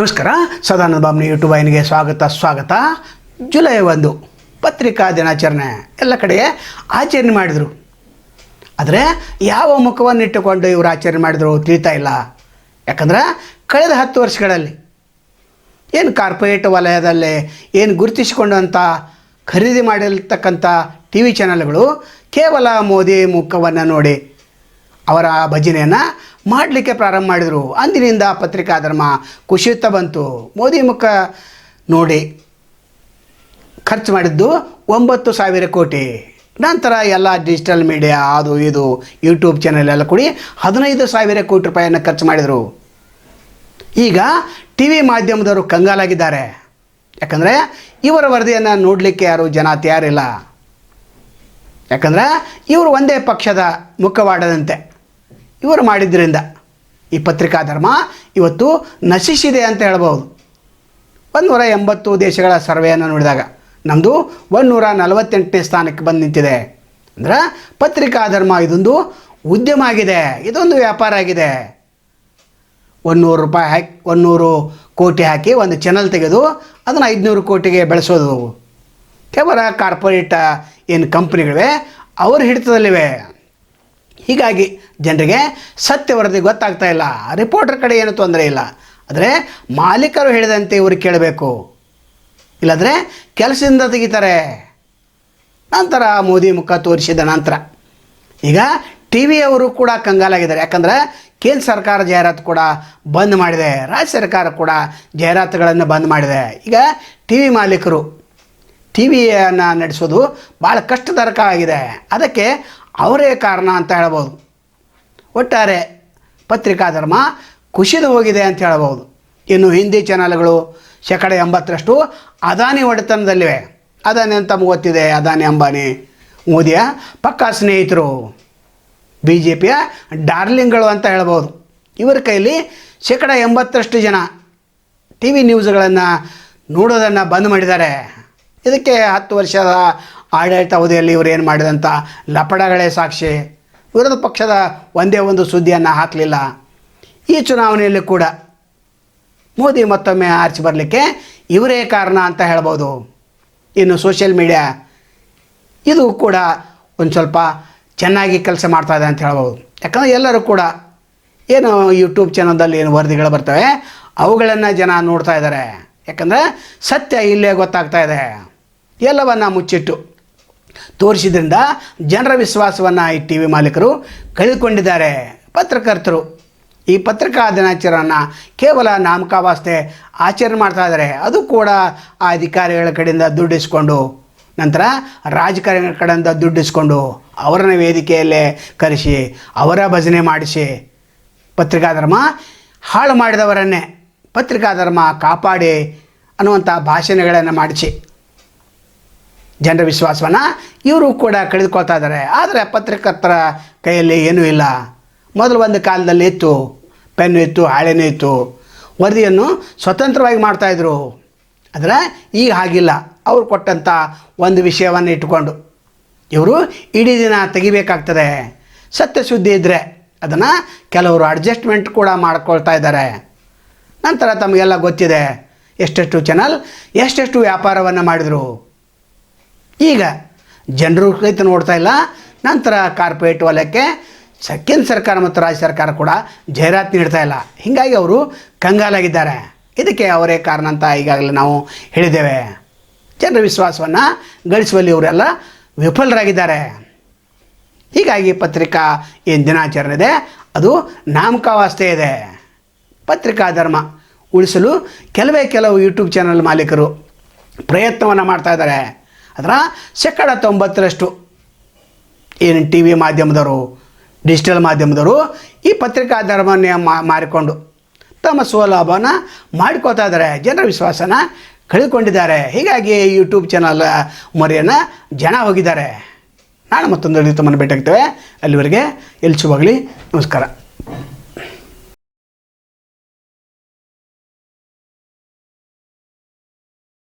ನಮಸ್ಕಾರ. ಸದಾನಂದ ಬಾಬುನಿ ಯೂಟ್ಯೂಬ್ ವಾಹಿನಿಗೆ ಸ್ವಾಗತ. ಜುಲೈ 1 ಪತ್ರಿಕಾ ದಿನಾಚರಣೆ ಎಲ್ಲ ಕಡೆ ಆಚರಣೆ ಮಾಡಿದರು. ಆದರೆ ಯಾವ ಮುಖವನ್ನು ಇಟ್ಟುಕೊಂಡು ಇವರು ಆಚರಣೆ ಮಾಡಿದ್ರು ತಿಳಿತಾ ಇಲ್ಲ. ಯಾಕಂದರೆ ಕಳೆದ 10 ವರ್ಷಗಳಲ್ಲಿ ಏನು ಕಾರ್ಪೊರೇಟ್ ವಲಯದಲ್ಲಿ ಏನು ಗುರುತಿಸಿಕೊಂಡಂಥ ಖರೀದಿ ಮಾಡಿರ್ತಕ್ಕಂಥ ಟಿ ವಿ ಚಾನಲ್ಗಳು ಕೇವಲ ಮೋದಿ ಮುಖವನ್ನು ನೋಡಿ ಅವರ ಭಜನೆಯನ್ನು ಮಾಡಲಿಕ್ಕೆ ಪ್ರಾರಂಭ ಮಾಡಿದರು. ಅಂದಿನಿಂದ ಪತ್ರಿಕಾ ಧರ್ಮ ಕುಸಿಯುತ್ತಾ ಬಂತು. ಮೋದಿ ಮುಖ ನೋಡಿ ಖರ್ಚು ಮಾಡಿದ್ದು 9,000 ಕೋಟಿ. ನಂತರ ಎಲ್ಲ ಡಿಜಿಟಲ್ ಮೀಡಿಯಾ ಅದು ಇದು ಯೂಟ್ಯೂಬ್ ಚಾನೆಲ್ ಎಲ್ಲ ಕೂಡಿ 15,000 ಕೋಟಿ ರೂಪಾಯಿಯನ್ನು ಖರ್ಚು ಮಾಡಿದರು. ಈಗ ಟಿ ವಿ ಮಾಧ್ಯಮದವರು ಕಂಗಾಲಾಗಿದ್ದಾರೆ. ಯಾಕಂದರೆ ಇವರ ವರದಿಯನ್ನು ನೋಡಲಿಕ್ಕೆ ಯಾರು ಜನ ತಯಾರಿಲ್ಲ. ಯಾಕಂದರೆ ಇವರು ಒಂದೇ ಪಕ್ಷದ ಮುಖವಾಡದಂತೆ ಇವರು ಮಾಡಿದ್ದರಿಂದ ಈ ಪತ್ರಿಕಾ ಧರ್ಮ ಇವತ್ತು ನಶಿಸಿದೆ ಅಂತ ಹೇಳ್ಬೋದು. 180 ದೇಶಗಳ ಸರ್ವೆಯನ್ನು ನೋಡಿದಾಗ ನಮ್ಮದು 148ನೇ ಸ್ಥಾನಕ್ಕೆ ಬಂದು ನಿಂತಿದೆ. ಅಂದರೆ ಪತ್ರಿಕಾ ಧರ್ಮ ಇದೊಂದು ಉದ್ಯಮ ಆಗಿದೆ, ಇದೊಂದು ವ್ಯಾಪಾರ ಆಗಿದೆ. 100 ರೂಪಾಯಿ ಹಾಕಿ 100 ಕೋಟಿ ಹಾಕಿ ಒಂದು ಚಾನಲ್ ತೆಗೆದು ಅದನ್ನು 500 ಕೋಟಿಗೆ ಬೆಳೆಸೋದು ಕೇವಲ ಕಾರ್ಪೊರೇಟ್ ಏನು ಕಂಪ್ನಿಗಳಿವೆ ಅವ್ರ ಹಿಡಿತದಲ್ಲಿವೆ. ಹೀಗಾಗಿ ಜನರಿಗೆ ಸತ್ಯ ವರದಿ ಗೊತ್ತಾಗ್ತಾ ಇಲ್ಲ. ರಿಪೋರ್ಟರ್ ಕಡೆ ಏನು ತೊಂದರೆ ಇಲ್ಲ, ಆದರೆ ಮಾಲೀಕರು ಹೇಳಿದಂತೆ ಇವರು ಕೇಳಬೇಕು, ಇಲ್ಲಾಂದರೆ ಕೆಲಸದಿಂದ ತೆಗಿತಾರೆ. ನಂತರ ಮೋದಿ ಮುಖ ತೋರಿಸಿದ ನಂತರ ಈಗ ಟಿ ವಿಯವರು ಕೂಡ ಕಂಗಾಲಾಗಿದ್ದಾರೆ. ಯಾಕಂದರೆ ಕೇಂದ್ರ ಸರ್ಕಾರ ಜಾಹೀರಾತು ಕೂಡ ಬಂದ್ ಮಾಡಿದೆ, ರಾಜ್ಯ ಸರ್ಕಾರ ಕೂಡ ಜಾಹೀರಾತುಗಳನ್ನು ಬಂದ್ ಮಾಡಿದೆ. ಈಗ ಟಿ ವಿ ಮಾಲೀಕರು ಟಿ ವಿಯನ್ನು ನಡೆಸೋದು ಭಾಳ ಕಷ್ಟದಾಯಕವಾಗಿದೆ. ಅದಕ್ಕೆ ಅವರೇ ಕಾರಣ ಅಂತ ಹೇಳ್ಬೋದು. ಒಟ್ಟಾರೆ ಪತ್ರಿಕಾ ಧರ್ಮ ಕುಸಿದು ಹೋಗಿದೆ ಅಂತ ಹೇಳ್ಬೋದು. ಇನ್ನು ಹಿಂದಿ ಚಾನಲ್ಗಳು 80% ಅದಾನಿ ಒಡೆತನದಲ್ಲಿವೆ. ಅದಾನಿ ಅಂತ ತಮಗೆ ಗೊತ್ತಿದೆ. ಅದಾನಿ ಅಂಬಾನಿ ಮೋದಿಯ ಪಕ್ಕಾ ಸ್ನೇಹಿತರು, ಬಿ ಜೆ ಪಿಯ ಡಾರ್ಲಿಂಗ್ಗಳು ಅಂತ ಹೇಳ್ಬೋದು. ಇವರ ಕೈಲಿ 80% ಜನ ಟಿ ವಿ ನ್ಯೂಸ್ಗಳನ್ನು ನೋಡೋದನ್ನು ಬಂದ್ ಮಾಡಿದ್ದಾರೆ. ಇದಕ್ಕೆ 10 ವರ್ಷದ ಆಡಳಿತ ಅವಧಿಯಲ್ಲಿ ಇವರು ಏನು ಮಾಡಿದಂಥ ಲಪಡಗಳೇ ಸಾಕ್ಷಿ. ವಿರೋಧ ಪಕ್ಷದ ಒಂದೇ ಒಂದು ಸುದ್ದಿಯನ್ನು ಹಾಕಲಿಲ್ಲ. ಈ ಚುನಾವಣೆಯಲ್ಲಿ ಕೂಡ ಮೋದಿ ಮತ್ತೊಮ್ಮೆ ಆರ್ಚಿ ಬರಲಿಕ್ಕೆ ಇವರೇ ಕಾರಣ ಅಂತ ಹೇಳ್ಬೋದು. ಇನ್ನು ಸೋಷಿಯಲ್ ಮೀಡಿಯಾ ಇದು ಕೂಡ ಒಂದು ಸ್ವಲ್ಪ ಚೆನ್ನಾಗಿ ಕೆಲಸ ಮಾಡ್ತಾಯಿದೆ ಅಂತ ಹೇಳ್ಬೋದು. ಯಾಕಂದರೆ ಎಲ್ಲರೂ ಕೂಡ ಏನು ಯೂಟ್ಯೂಬ್ ಚಾನಲ್ದಲ್ಲಿ ಏನು ವರದಿಗಳು ಬರ್ತವೆ ಅವುಗಳನ್ನು ಜನ ನೋಡ್ತಾ ಇದ್ದಾರೆ. ಯಾಕಂದರೆ ಸತ್ಯ ಇಲ್ಲೇ ಗೊತ್ತಾಗ್ತಾ ಇದೆ. ಎಲ್ಲವನ್ನು ಮುಚ್ಚಿಟ್ಟು ತೋರಿಸಿದ್ರಿಂದ ಜನರ ವಿಶ್ವಾಸವನ್ನು ಈ ಟಿ ವಿ ಮಾಲೀಕರು ಕಳೆದುಕೊಂಡಿದ್ದಾರೆ. ಪತ್ರಕರ್ತರು ಈ ಪತ್ರಿಕಾ ದಿನಾಚರಣೆಯನ್ನು ಕೇವಲ ನಾಮಕಾವಾಸ್ತೆ ಆಚರಣೆ ಮಾಡ್ತಾ ಇದ್ದಾರೆ. ಅದು ಕೂಡ ಆ ಅಧಿಕಾರಿಗಳ ಕಡೆಯಿಂದ ದುಡ್ಡಿಸ್ಕೊಂಡು, ನಂತರ ರಾಜಕಾರಣಿಗಳ ಕಡೆಯಿಂದ ದುಡ್ಡಿಸ್ಕೊಂಡು ಅವರನ್ನ ವೇದಿಕೆಯಲ್ಲೇ ಕರೆಸಿ ಅವರ ಭಜನೆ ಮಾಡಿಸಿ ಪತ್ರಿಕಾ ಧರ್ಮ ಹಾಳು ಮಾಡಿದವರನ್ನೇ ಪತ್ರಿಕಾ ಧರ್ಮ ಕಾಪಾಡಿ ಅನ್ನುವಂಥ ಭಾಷಣಗಳನ್ನು ಮಾಡಿಸಿ ಜನರ ವಿಶ್ವಾಸವನ್ನು ಇವರು ಕೂಡ ಕಳೆದುಕೊಳ್ತಾ ಇದ್ದಾರೆ. ಆದರೆ ಪತ್ರಕರ್ತರ ಕೈಯಲ್ಲಿ ಏನೂ ಇಲ್ಲ. ಮೊದಲು ಒಂದು ಕಾಲದಲ್ಲಿ ಇತ್ತು, ಪೆನ್ನು ಇತ್ತು, ಹಾಳೆನೂ ಇತ್ತು, ವರದಿಯನ್ನು ಸ್ವತಂತ್ರವಾಗಿ ಮಾಡ್ತಾಯಿದ್ರು. ಆದರೆ ಈಗ ಹಾಗಿಲ್ಲ. ಅವರು ಕೊಟ್ಟಂಥ ಒಂದು ವಿಷಯವನ್ನು ಇಟ್ಟುಕೊಂಡು ಇವರು ಇಡೀ ದಿನ ತೆಗಿಬೇಕಾಗ್ತದೆ. ಸತ್ಯ ಸುದ್ದಿ ಇದ್ದರೆ ಅದನ್ನು ಕೆಲವರು ಅಡ್ಜಸ್ಟ್ಮೆಂಟ್ ಕೂಡ ಮಾಡ್ಕೊಳ್ತಾ ಇದ್ದಾರೆ. ನಂತರ ತಮಗೆಲ್ಲ ಗೊತ್ತಿದೆ ಎಷ್ಟೆಷ್ಟು ಚಾನಲ್ ಎಷ್ಟೆಷ್ಟು ವ್ಯಾಪಾರವನ್ನು ಮಾಡಿದರು. ಈಗ ಜನರು ಸಹಿತ ನೋಡ್ತಾ ಇಲ್ಲ. ನಂತರ ಕಾರ್ಪೊರೇಟ್ ವಲಯಕ್ಕೆ ಕೇಂದ್ರ ಸರ್ಕಾರ ಮತ್ತು ರಾಜ್ಯ ಸರ್ಕಾರ ಕೂಡ ಜಾಹೀರಾತು ನೀಡ್ತಾ ಇಲ್ಲ. ಹೀಗಾಗಿ ಅವರು ಕಂಗಾಲಾಗಿದ್ದಾರೆ. ಇದಕ್ಕೆ ಅವರೇ ಕಾರಣ ಅಂತ ಈಗಾಗಲೇ ನಾವು ಹೇಳಿದ್ದೇವೆ. ಜನರ ವಿಶ್ವಾಸವನ್ನು ಗಳಿಸುವಲ್ಲಿ ಇವರೆಲ್ಲ ವಿಫಲರಾಗಿದ್ದಾರೆ. ಹೀಗಾಗಿ ಪತ್ರಿಕಾ ಏನು ದಿನಾಚರಣೆ ಇದೆ ಅದು ನಾಮಕಾವಾಸ್ತೆ ಇದೆ. ಪತ್ರಿಕಾ ಧರ್ಮ ಉಳಿಸಲು ಕೆಲವು ಯೂಟ್ಯೂಬ್ ಚಾನಲ್ ಮಾಲೀಕರು ಪ್ರಯತ್ನವನ್ನು ಮಾಡ್ತಾ ಇದ್ದಾರೆ. ಅದರ 90% ಏನು ಟಿ ವಿ ಮಾಧ್ಯಮದವರು ಡಿಜಿಟಲ್ ಮಾಧ್ಯಮದವರು ಈ ಪತ್ರಿಕಾ ಧರ್ಮವನ್ನೇ ಮಾರಿಕೊಂಡು ತಮ್ಮ ಸ್ವಲಾಭವನ್ನು ಮಾಡ್ಕೋತಾ ಇದ್ದಾರೆ. ಜನರ ವಿಶ್ವಾಸನ ಕಳೆದುಕೊಂಡಿದ್ದಾರೆ. ಹೀಗಾಗಿ ಯೂಟ್ಯೂಬ್ ಚಾನಲ್ ಮೊರೆಯನ್ನು ಜನ ಹೋಗಿದ್ದಾರೆ. ನಾಳೆ ಮತ್ತೊಂದು ತಮ್ಮನ್ನು ಭೇಟಿಯಾಗ್ತೇವೆ. ಅಲ್ಲಿವರೆಗೆ ಎಲ್ಲಿ ಶುಭವಾಗಲಿ. ನಮಸ್ಕಾರ.